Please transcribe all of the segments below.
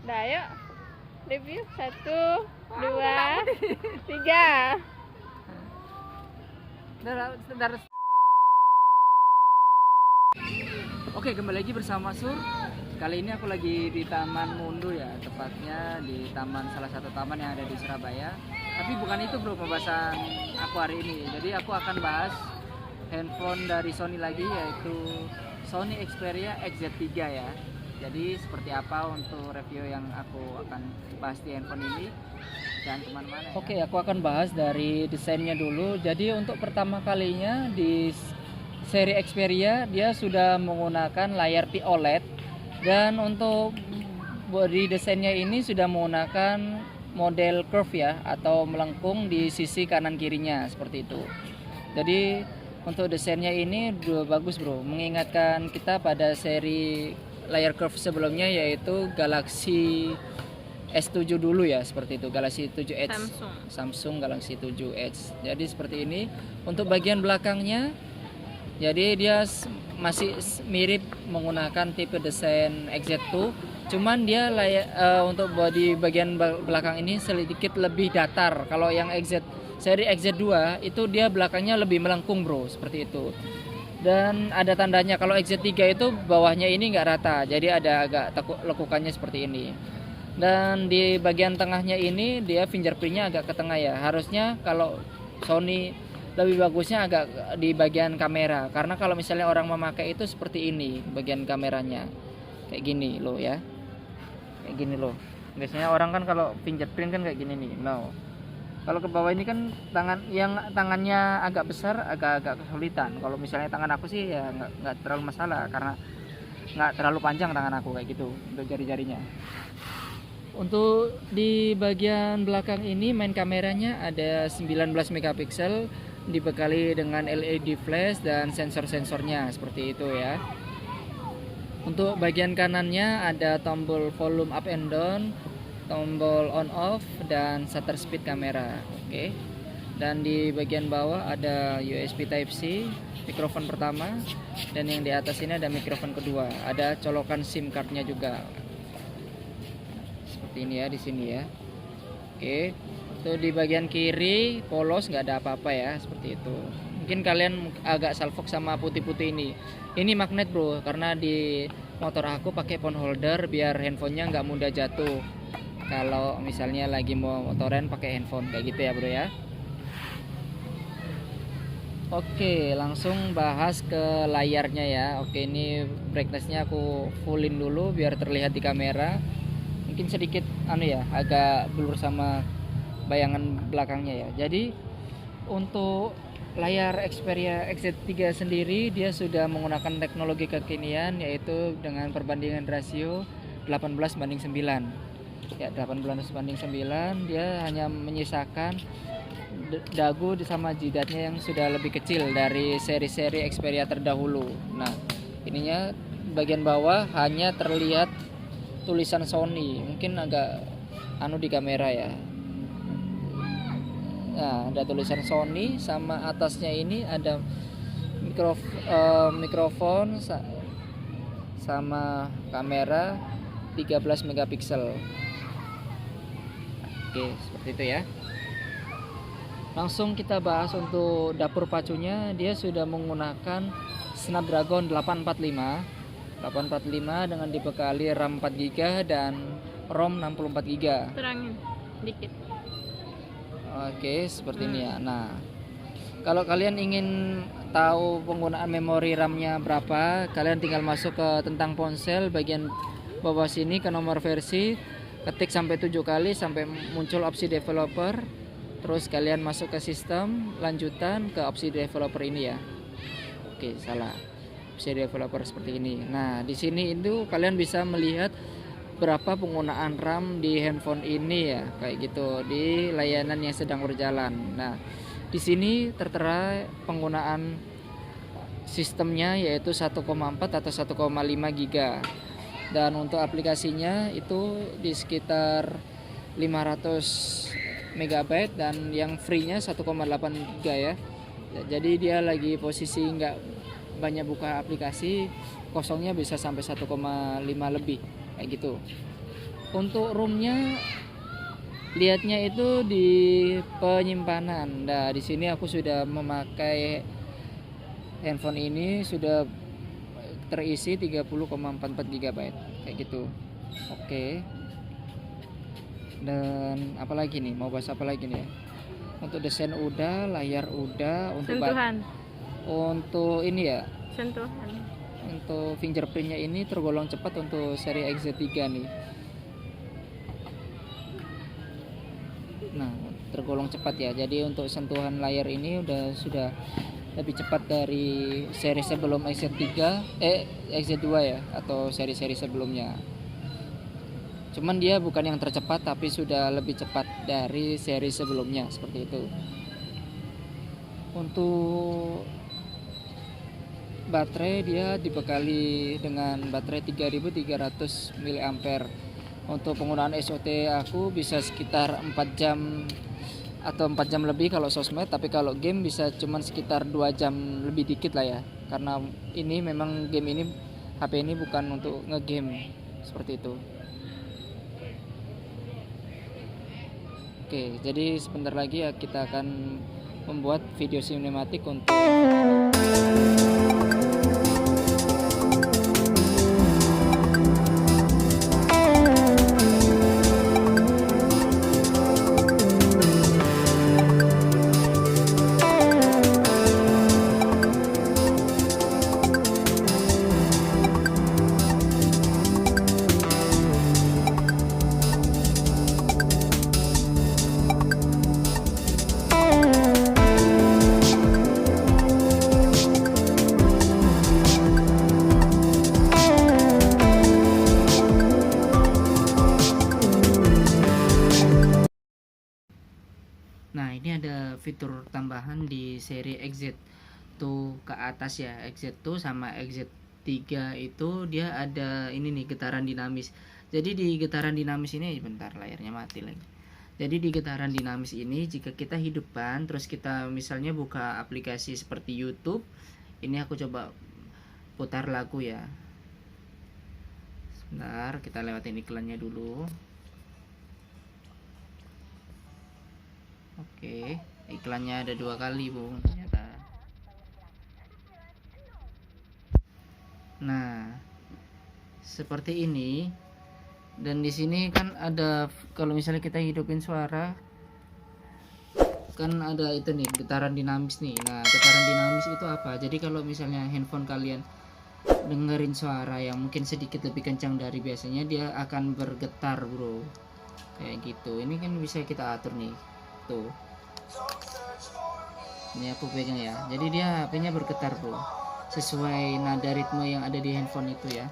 Udah, ayo review 1, 2, 3. Oke, kembali lagi bersama Sur. Kali ini aku lagi di Taman Mundu ya, tepatnya di salah satu taman yang ada di Surabaya. Tapi bukan itu bro pembahasan aku hari ini. Jadi aku akan bahas handphone dari Sony lagi, yaitu Sony Xperia XZ3 ya. Jadi seperti apa untuk review yang aku akan bahas di handphone ini. Jangan kemana-mana ya. Oke, aku akan bahas dari desainnya dulu. Jadi untuk pertama kalinya di seri Xperia dia sudah menggunakan layar OLED, dan untuk body desainnya ini sudah menggunakan model curve ya, atau melengkung di sisi kanan kirinya seperti itu. Jadi untuk desainnya ini udah bagus bro, mengingatkan kita pada seri layar curve sebelumnya, yaitu Galaxy S7 dulu ya, seperti itu, Galaxy 7 Edge, Samsung Galaxy 7 Edge. Jadi seperti ini. Untuk bagian belakangnya, jadi dia masih mirip menggunakan tipe desain XZ2, cuman dia untuk bodi bagian belakang ini sedikit lebih datar. Kalau yang seri XZ2 itu dia belakangnya lebih melengkung bro, seperti itu. Dan ada tandanya kalau XZ3 itu bawahnya ini nggak rata, jadi ada agak lekukannya seperti ini. Dan di bagian tengahnya ini dia fingerprintnya agak ke tengah ya. Harusnya kalau Sony lebih bagusnya agak di bagian kamera, karena kalau misalnya orang memakai itu seperti ini bagian kameranya, kayak gini loh ya, kayak gini loh. Biasanya orang kan kalau fingerprint kan kayak gini nih. No, kalau ke bawah ini kan tangannya agak besar, agak kesulitan. Kalau misalnya tangan aku sih ya nggak terlalu masalah, karena nggak terlalu panjang tangan aku kayak gitu untuk jari-jarinya. Untuk di bagian belakang ini main kameranya ada 19 megapiksel, dibekali dengan LED flash dan sensor-sensornya seperti itu ya. Untuk bagian kanannya ada tombol volume up and down, tombol on off, dan shutter speed kamera. Oke. Dan di bagian bawah ada USB Type C, mikrofon pertama, dan yang di atas ini ada mikrofon kedua. Ada colokan SIM cardnya juga. Seperti ini ya di sini ya. Oke. Tuh di bagian kiri polos, nggak ada apa-apa ya, seperti itu. Mungkin kalian agak salfok sama putih-putih ini. Ini magnet bro, karena di motor aku pakai phone holder biar handphonenya nggak mudah jatuh. Kalau misalnya lagi mau motoran pakai handphone kayak gitu ya bro ya. Oke, langsung bahas ke layarnya ya. Oke, ini brightnessnya aku fullin dulu biar terlihat di kamera. Mungkin sedikit agak blur sama bayangan belakangnya ya. Jadi untuk layar Xperia XZ3 sendiri dia sudah menggunakan teknologi kekinian, yaitu dengan perbandingan rasio 18:9 ya. 18:9, dia hanya menyisakan dagu sama jidatnya yang sudah lebih kecil dari seri-seri Xperia terdahulu. Nah, ininya bagian bawah hanya terlihat tulisan Sony, mungkin agak di kamera ya. Nah, ada tulisan Sony, sama atasnya ini ada mikrofon sama kamera 13 megapiksel. Oke, seperti itu ya. Langsung kita bahas untuk dapur pacunya. Dia sudah menggunakan Snapdragon 845 dengan dibekali RAM 4GB dan ROM 64GB. Terangin dikit. Oke, seperti ini ya. Nah, kalau kalian ingin tahu penggunaan memori RAM-nya berapa, kalian tinggal masuk ke tentang ponsel bagian bawah sini ke nomor versi, ketik sampai 7 kali sampai muncul opsi developer. Terus kalian masuk ke sistem, lanjutan ke opsi developer ini ya. Oke, salah. Opsi developer seperti ini. Nah, di sini itu kalian bisa melihat berapa penggunaan RAM di handphone ini ya, kayak gitu di layanan yang sedang berjalan. Nah, di sini tertera penggunaan sistemnya yaitu 1,4 atau 1,5 GB. Dan untuk aplikasinya itu di sekitar 500 MB dan yang free-nya 1,8 GB ya. Jadi dia lagi posisi nggak banyak buka aplikasi, kosongnya bisa sampai 1,5 lebih kayak gitu. Untuk roomnya lihatnya itu di penyimpanan. Nah, di sini aku sudah memakai handphone ini sudah terisi 30,44 GB kayak gitu. Oke. Dan apalagi nih, mau bahas apa lagi nih ya? Untuk desain udah, layar udah, Sentuhan. untuk ini ya, Sentuhan. untuk fingerprintnya ini tergolong cepat untuk seri XZ3 nih. Nah, tergolong cepat ya. Jadi untuk sentuhan layar ini sudah lebih cepat dari seri sebelum XZ2 ya, atau seri-seri sebelumnya. Cuman dia bukan yang tercepat, tapi sudah lebih cepat dari seri sebelumnya, seperti itu. Untuk baterai dia dibekali dengan baterai 3300 mAh. Untuk penggunaan SOT aku bisa sekitar 4 jam atau 4 jam lebih kalau sosmed, tapi kalau game bisa cuman sekitar 2 jam lebih dikit lah ya. Karena ini memang game ini, HP ini bukan untuk ngegame seperti itu. Oke, jadi sebentar lagi ya kita akan membuat video sinematik untuk Nah, ini ada fitur tambahan di seri XZ2 ke atas ya. XZ2 sama XZ3 itu dia ada ini nih, getaran dinamis. Jadi di getaran dinamis ini, bentar layarnya mati lagi. Jadi di getaran dinamis ini jika kita hidupkan terus kita misalnya buka aplikasi seperti YouTube, ini aku coba putar lagu ya. Sebentar, kita lewatin iklannya dulu. Oke, iklannya ada 2 kali, Bung, ternyata. Nah, seperti ini. Dan di sini kan ada, kalau misalnya kita hidupin suara, kan ada itu nih, getaran dinamis nih. Nah, getaran dinamis itu apa? Jadi kalau misalnya handphone kalian dengerin suara yang mungkin sedikit lebih kencang dari biasanya, dia akan bergetar, bro. Kayak gitu. Ini kan bisa kita atur nih. Tuh, ini aku pegang ya, jadi dia HP-nya bergetar bro, sesuai nada ritme yang ada di handphone itu ya.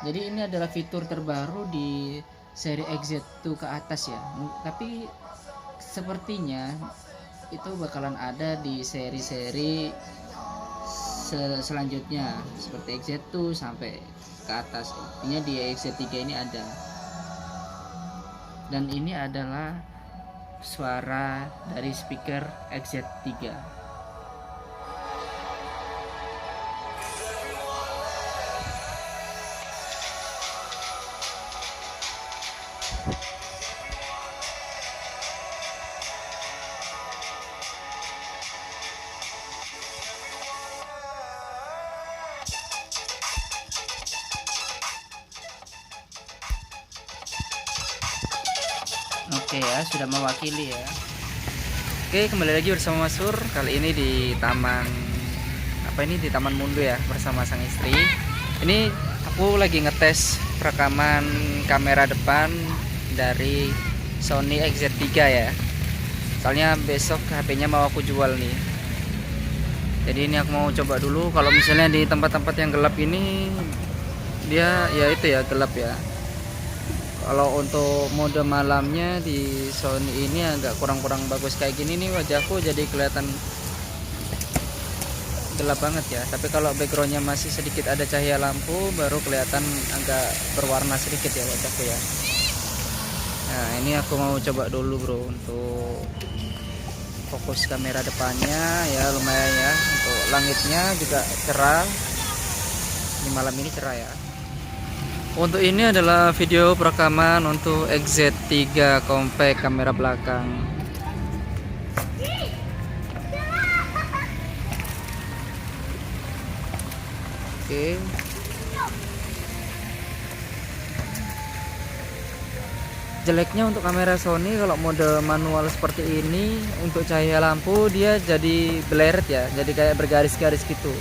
Jadi ini adalah fitur terbaru di seri XZ2 ke atas ya, tapi sepertinya itu bakalan ada di seri-seri selanjutnya seperti XZ2 sampai ke atas. Intinya di XZ3 ini ada. Dan ini adalah suara dari speaker XZ3. Oke ya, sudah mewakili ya. Oke, kembali lagi bersama Mas Sur. Kali ini di taman di Taman Mundo ya, bersama sang istri. Ini aku lagi ngetes rekaman kamera depan dari Sony XZ3 ya. Soalnya besok HP-nya mau aku jual nih. Jadi ini aku mau coba dulu. Kalau misalnya di tempat-tempat yang gelap ini, dia ya itu ya, gelap ya. Kalau untuk mode malamnya di Sony ini agak kurang bagus. Kayak gini nih wajahku jadi kelihatan gelap banget ya. Tapi kalau backgroundnya masih sedikit ada cahaya lampu, baru kelihatan agak berwarna sedikit ya wajahku ya. Nah, ini aku mau coba dulu bro, untuk fokus kamera depannya ya, lumayan ya. Untuk langitnya juga cerah, di malam ini cerah ya. Untuk ini adalah video perekaman untuk XZ3 Compact kamera belakang. Oke. Jeleknya untuk kamera Sony kalau mode manual seperti ini, untuk cahaya lampu dia jadi blurred ya, jadi kayak bergaris-garis gitu.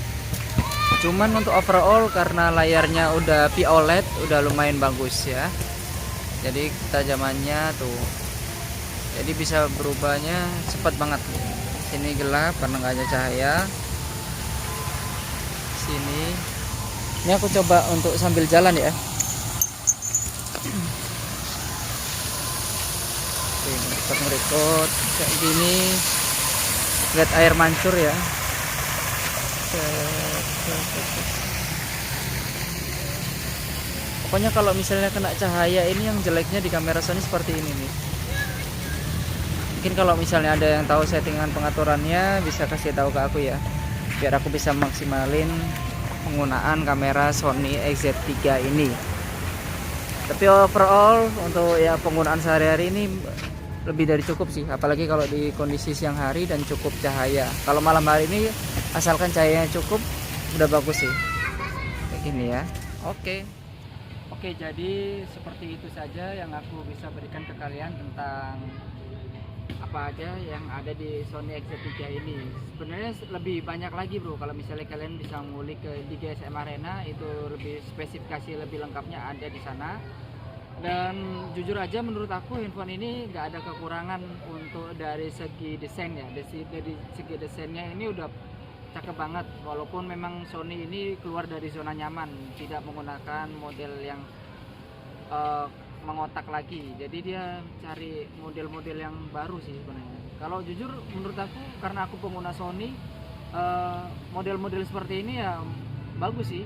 Cuman untuk overall karena layarnya udah POLED udah lumayan bagus ya. Jadi ketajamannya tuh, jadi bisa berubahnya cepat banget. Sini gelap karena nggak ada cahaya. Sini, ini aku coba untuk sambil jalan ya. Cepat ngerekod kayak gini, lihat air mancur ya. Pokoknya kalau misalnya kena cahaya ini yang jeleknya di kamera Sony seperti ini nih. Mungkin kalau misalnya ada yang tahu settingan pengaturannya bisa kasih tahu ke aku ya, biar aku bisa maksimalin penggunaan kamera Sony XZ3 ini. Tapi overall untuk ya penggunaan sehari-hari ini lebih dari cukup sih, apalagi kalau di kondisi siang hari dan cukup cahaya. Kalau malam hari ini asalkan cahayanya cukup udah bagus sih kayak gini ya. Oke, jadi seperti itu saja yang aku bisa berikan ke kalian tentang apa aja yang ada di Sony XZ3 ini. Sebenarnya lebih banyak lagi bro, kalau misalnya kalian bisa ngulik ke di GSM Arena, itu lebih spesifikasi lebih lengkapnya ada di sana. Dan jujur aja menurut aku handphone ini nggak ada kekurangan untuk dari segi desain ya. Dari segi desainnya ini udah cakep banget, walaupun memang Sony ini keluar dari zona nyaman, tidak menggunakan model yang mengotak lagi. Jadi dia cari model-model yang baru sih sebenarnya. Kalau jujur menurut aku, karena aku pengguna Sony, model-model seperti ini ya bagus sih.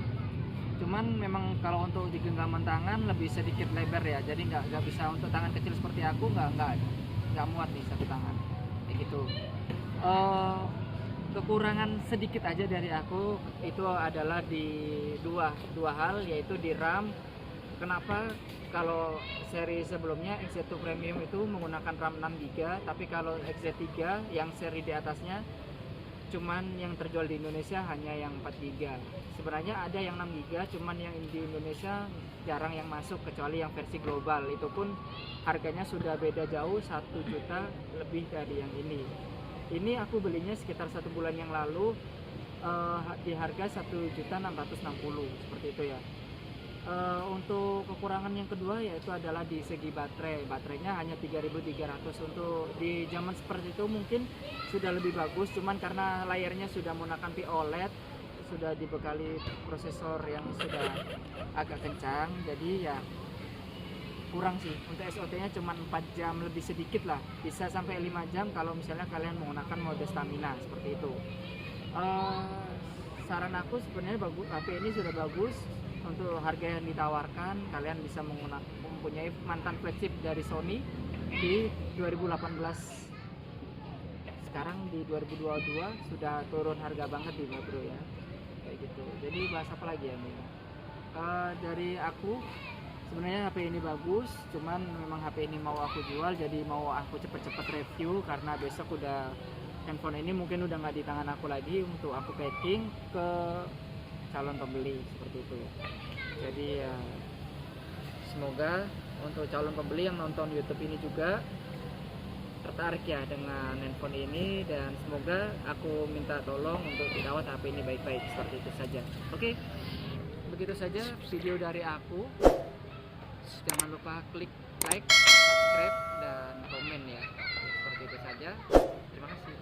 Cuman memang kalau untuk di genggaman tangan lebih sedikit lebar ya, jadi nggak bisa untuk tangan kecil seperti aku, nggak muat nih satu tangan kayak gitu. Kekurangan sedikit aja dari aku itu adalah di dua hal, yaitu di RAM. Kenapa kalau seri sebelumnya XZ2 Premium itu menggunakan RAM 6GB, tapi kalau XZ3 yang seri di atasnya cuman yang terjual di Indonesia hanya yang 4GB. Sebenarnya ada yang 6GB, cuman yang di Indonesia jarang yang masuk kecuali yang versi global. Itu pun harganya sudah beda jauh, 1 juta lebih dari yang ini. Ini aku belinya sekitar 1 bulan yang lalu di harga 1.660.000 seperti itu ya. Untuk kekurangan yang kedua yaitu adalah di segi baterainya hanya 3.300. Untuk di zaman seperti itu mungkin sudah lebih bagus, cuman karena layarnya sudah menggunakan POLED, sudah dibekali prosesor yang sudah agak kencang, jadi ya kurang sih. Untuk SOT nya cuma 4 jam lebih sedikit lah, bisa sampai 5 jam kalau misalnya kalian menggunakan mode stamina seperti itu. Saran aku sebenarnya bagus, HP ini sudah bagus. Untuk harga yang ditawarkan, kalian bisa mempunyai mantan flagship dari Sony di 2018. Sekarang di 2022 sudah turun harga banget di bro ya, kayak gitu. Jadi bahas apa lagi ya nih? Dari aku sebenarnya HP ini bagus, cuman memang HP ini mau aku jual, jadi mau aku cepet-cepet review karena besok udah handphone ini mungkin udah nggak di tangan aku lagi untuk aku packing ke calon pembeli seperti itu ya. Jadi ya semoga untuk calon pembeli yang nonton YouTube ini juga tertarik ya dengan handphone ini, dan semoga aku minta tolong untuk dirawat HP ini baik-baik, seperti itu saja. Oke, begitu saja video dari aku. Jangan lupa klik like, subscribe, dan komen ya. Seperti itu saja. Terima kasih.